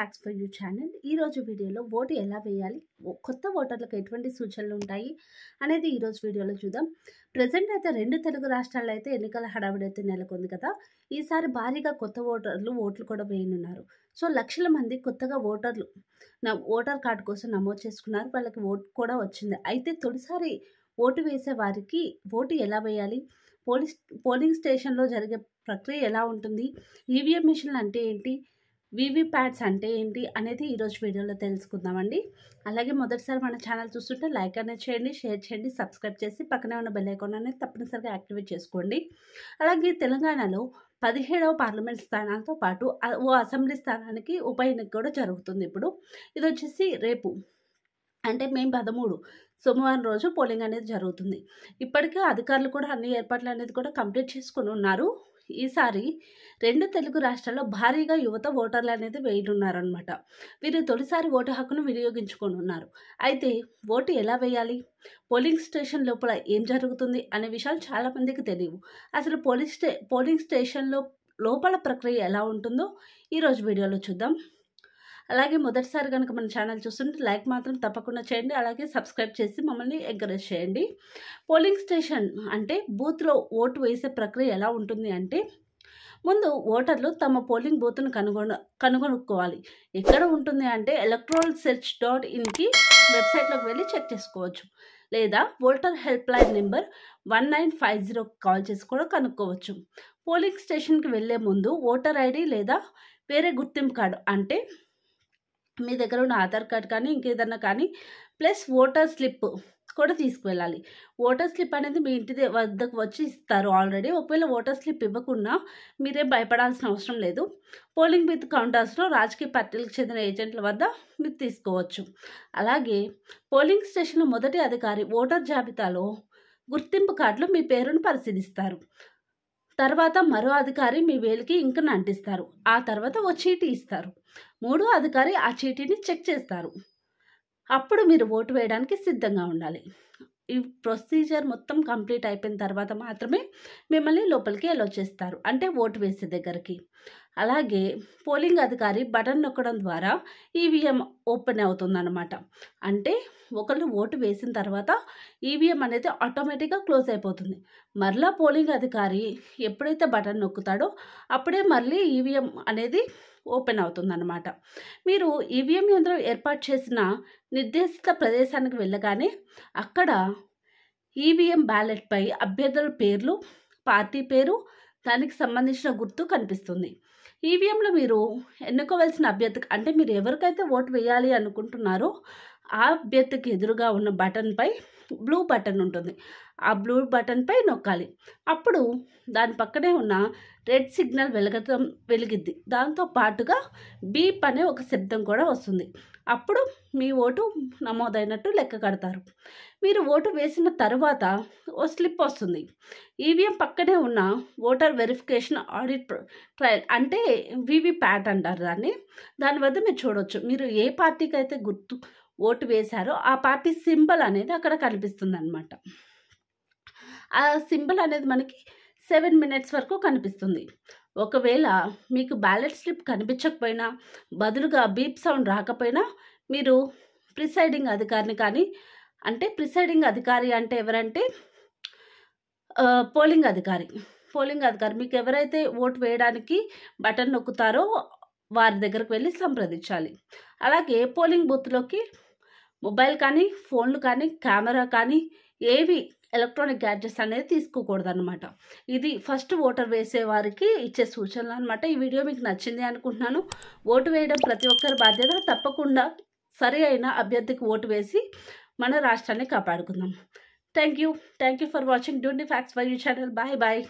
Facts for you channel. ఈరోజు వీడియోలో vote ఎలా వేయాలి, కొత్త ఓటర్లకు ఎటువంటి సూచనలు ఉంటాయి అనేది ఈరోజు వీడియోలో చూద్దాం. ప్రజెంట్ అయితే 2 తెలుగు రాష్ట్రాల్లో అయితే ఎన్నికల హడావిడి అయితే నెలకొంది కదా. ఈసారి భారీగా కొత్త ఓట్లు కూడా వేయనున్నారు. సో లక్షల మంది కొత్తగా ఓటర్ కార్డు కోసం నమోదు చేసుకున్నారు. వాళ్ళకి ఓటు కూడా వచ్చింది. అయితే తొలిసారి ఓటు వేసే వారికి ఓటు ఎలా వేయాలి, పోలింగ్ స్టేషన్లో జరిగే ప్రక్రియ ఎలా ఉంటుంది, ఈవీఎం మిషన్లు అంటే ఏంటి, వీవీప్యాట్స్ అంటే ఏంటి అనేది ఈరోజు వీడియోలో తెలుసుకుందామండి. అలాగే మొదటిసారి మన ఛానల్ చూస్తుంటే లైక్ అనేది చేయండి, షేర్ చేయండి, సబ్స్క్రైబ్ చేసి పక్కనే ఉన్న బెల్ ఐకాన్ అనేది తప్పనిసరిగా యాక్టివేట్ చేసుకోండి. అలాగే తెలంగాణలో 17వ పార్లమెంట్ స్థానాలతో పాటు ఓ అసెంబ్లీ స్థానానికి ఉప ఎన్నిక కూడా జరుగుతుంది. ఇప్పుడు ఇది వచ్చేసి రేపు అంటే మే 13 సోమవారం రోజు పోలింగ్ అనేది జరుగుతుంది. ఇప్పటికే అధికారులు కూడా అన్ని ఏర్పాట్లు అనేది కూడా కంప్లీట్ చేసుకుని ఉన్నారు. ఈసారి 2 తెలుగు రాష్ట్రాల్లో భారీగా యువత ఓటర్లు అనేది వేయనున్నారనమాట. వీరు తొలిసారి ఓటు హక్కును వినియోగించుకొని ఉన్నారు. అయితే ఓటు ఎలా వేయాలి, పోలింగ్ స్టేషన్ లోపల ఏం జరుగుతుంది అనే విషయాలు చాలామందికి తెలియవు. అసలు పోలింగ్ స్టేషన్లో లోపల ప్రక్రియ ఎలా ఉంటుందో ఈరోజు వీడియోలో చూద్దాం. అలాగే మొదటిసారి కనుక మన ఛానల్ చూస్తుంటే లైక్ మాత్రం తప్పకుండా చేయండి. అలాగే సబ్స్క్రైబ్ చేసి మమ్మల్ని ఎంకరేజ్ చేయండి. పోలింగ్ స్టేషన్ అంటే బూత్లో ఓటు వేసే ప్రక్రియ ఎలా ఉంటుంది అంటే, ముందు ఓటర్లు తమ పోలింగ్ బూత్ను కనుగొనుకోవాలి. ఎక్కడ ఉంటుంది అంటే electoralsearch.inకి వెబ్సైట్లోకి వెళ్ళి చెక్ చేసుకోవచ్చు. లేదా voter help line number 1950 call చేసి కూడా కనుక్కోవచ్చు. పోలింగ్ స్టేషన్కి వెళ్ళే ముందు ఓటర్ ఐడి లేదా వేరే గుర్తింపు కార్డు అంటే మీ దగ్గర ఉన్న ఆధార్ కార్డ్ కానీ ఇంకేదన్నా కానీ ప్లస్ ఓటర్ స్లిప్ కూడా తీసుకువెళ్ళాలి. ఓటర్ స్లిప్ అనేది మీ ఇంటి వద్దకు వచ్చి ఇస్తారు ఆల్రెడీ. ఒకవేళ ఓటర్ స్లిప్ ఇవ్వకుండా మీరేం భయపడాల్సిన అవసరం లేదు. పోలింగ్ బూత్ కౌంటర్స్లో రాజకీయ పార్టీలకు చెందిన ఏజెంట్ల వద్ద మీరు తీసుకోవచ్చు. అలాగే పోలింగ్ స్టేషన్లో మొదటి అధికారి ఓటర్ జాబితాలో గుర్తింపు కార్డులో మీ పేరును పరిశీలిస్తారు. తర్వాత మరో అధికారి మీ వేలికి ఇంకను అంటిస్తారు. ఆ తర్వాత ఓ చీటీ ఇస్తారు. 3వ అధికారి ఆ చీటీని చెక్ చేస్తారు. అప్పుడు మీరు ఓటు వేయడానికి సిద్ధంగా ఉండాలి. ఈ ప్రొసీజర్ మొత్తం కంప్లీట్ అయిపోయిన తర్వాత మాత్రమే మిమ్మల్ని లోపలికి అలో చేస్తారు, అంటే ఓటు వేసే దగ్గరికి. అలాగే పోలింగ్ అధికారి బటన్ నొక్కడం ద్వారా ఈవీఎం ఓపెన్ అవుతుందన్నమాట. అంటే ఒకళ్ళు ఓటు వేసిన తర్వాత ఈవీఎం అనేది ఆటోమేటిక్గా క్లోజ్ అయిపోతుంది. మరలా పోలింగ్ అధికారి ఎప్పుడైతే బటన్ నొక్కుతాడో అప్పుడే మళ్ళీ ఈవీఎం అనేది ఓపెన్ అవుతుందన్నమాట. మీరు ఈవీఎం యంత్రం ఏర్పాటు చేసిన నిర్దేశిత ప్రదేశానికి వెళ్ళగానే అక్కడ ఈవీఎం బ్యాలెట్పై అభ్యర్థుల పేర్లు, పార్టీ పేరు, దానికి సంబంధించిన గుర్తు కనిపిస్తుంది. ఈవీఎంలో మీరు ఎన్నుకోవాల్సిన అభ్యర్థికి అంటే మీరు ఎవరికైతే ఓటు వేయాలి అనుకుంటున్నారో ఆ అభ్యర్థికి ఎదురుగా ఉన్న బటన్పై బ్లూ బటన్ ఉంటుంది. ఆ బ్లూ బటన్పై నొక్కాలి. అప్పుడు దాని పక్కనే ఉన్న రెడ్ సిగ్నల్ వెలిగిద్ది. దాంతో పాటుగా బీప్ అనే ఒక శబ్దం కూడా వస్తుంది. అప్పుడు మీ ఓటు నమోదైనట్టు లెక్క కడతారు. మీరు ఓటు వేసిన తర్వాత ఓ స్లిప్ వస్తుంది. ఈవీఎం పక్కనే ఉన్న ఓటర్ వెరిఫికేషన్ ఆడిట్ ట్రయల్ అంటే వీవీప్యాట్ అంటారు దాన్ని. దాని వద్ద మీరు చూడవచ్చు. మీరు ఏ పార్టీకి అయితే ఓటు వేశారో ఆ పార్టీ సింబల్ అనేది అక్కడ కనిపిస్తుంది అనమాట. ఆ సింబల్ అనేది మనకి 7 minutes వరకు కనిపిస్తుంది. ఒకవేళ మీకు బ్యాలెట్ స్లిప్ కనిపించకపోయినా, బదులుగా బీప్ సౌండ్ రాకపోయినా మీరు ప్రిసైడింగ్ అధికారిని కానీ, అంటే ప్రిసైడింగ్ అధికారి అంటే ఎవరంటే పోలింగ్ అధికారి మీకు ఎవరైతే ఓటు వేయడానికి బటన్ నొక్కుతారో వారి దగ్గరకు వెళ్ళి సంప్రదించాలి. అలాగే పోలింగ్ బూత్లోకి మొబైల్ కానీ, ఫోన్లు కానీ, కెమెరా కానీ ఏవి ఎలక్ట్రానిక్ గ్యాడ్జెట్స్ అనేది తీసుకోకూడదు అనమాట. ఇది ఫస్ట్ ఓటర్ వేసే వారికి ఇచ్చే సూచనలు అనమాట. ఈ వీడియో మీకు నచ్చింది అనుకుంటున్నాను. ఓటు వేయడం ప్రతి ఒక్కరి బాధ్యత. తప్పకుండా సరి అయిన అభ్యర్థికి ఓటు వేసి మన రాష్ట్రాన్ని కాపాడుకుందాం. Thank you for watching. Do the facts for you channel. Bye.